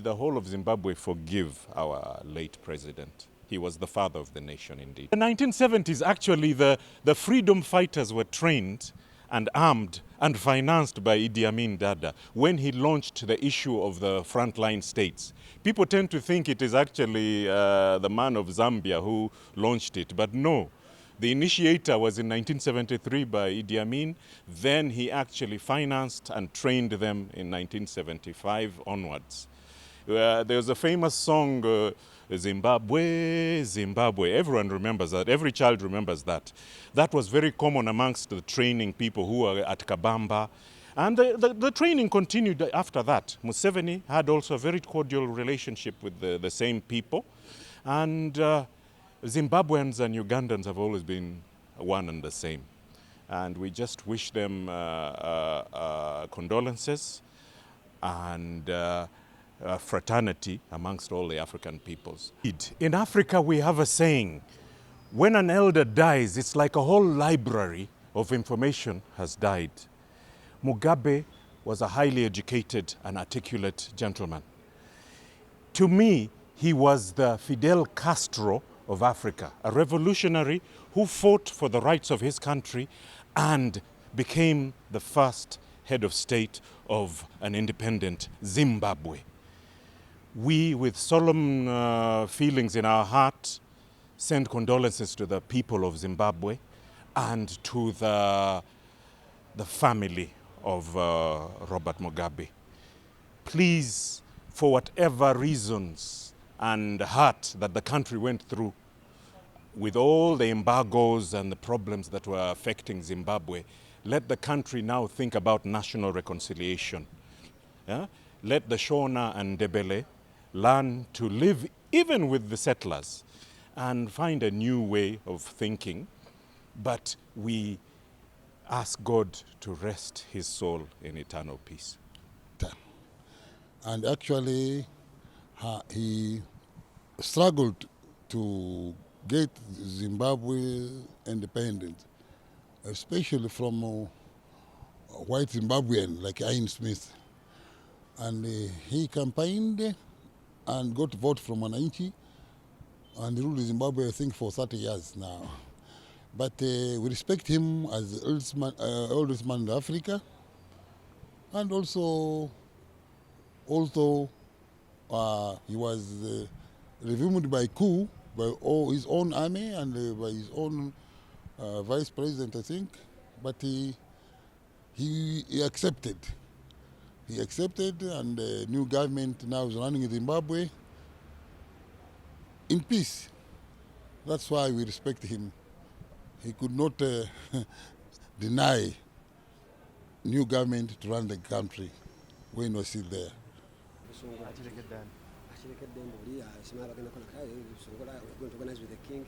the whole of Zimbabwe forgive our late president. He was the father of the nation indeed. In the 1970s, actually, the freedom fighters were trained and armed and financed by Idi Amin Dada when he launched the issue of the frontline states. People tend to think it is actually the man of Zambia who launched it, but no. The initiator was in 1973 by Idi Amin. Then he actually financed and trained them in 1975 onwards. There's a famous song, Zimbabwe, Zimbabwe. Everyone remembers that. Every child remembers that. That was very common amongst the training people who were at Kabamba. And the training continued after that. Museveni had also a very cordial relationship with the same people. And Zimbabweans and Ugandans have always been one and the same. And we just wish them condolences and fraternity amongst all the African peoples. In Africa, we have a saying, when an elder dies, it's like a whole library of information has died. Mugabe was a highly educated and articulate gentleman. To me, he was the Fidel Castro of Africa, a revolutionary who fought for the rights of his country and became the first head of state of an independent Zimbabwe. We, with solemn feelings in our heart, send condolences to the people of Zimbabwe and to the family of Robert Mugabe. Please, for whatever reasons and hurt that the country went through, with all the embargoes and the problems that were affecting Zimbabwe, let the country now think about national reconciliation. Yeah? Let the Shona and Ndebele learn to live even with the settlers and find a new way of thinking. But we ask God to rest his soul in eternal peace. And actually, he struggled to get Zimbabwe independent, especially from white Zimbabwean like Ian Smith. And he campaigned and got vote from Wananchi and ruled Zimbabwe, I think, for 30 years now. But we respect him as the oldest man in Africa. And also, although he was removed by coup by his own army and by his own vice president, I think, but he accepted. He accepted, and the new government now is running Zimbabwe in peace. That's why we respect him. He could not deny new government to run the country when he was still there. Going to organize with the king.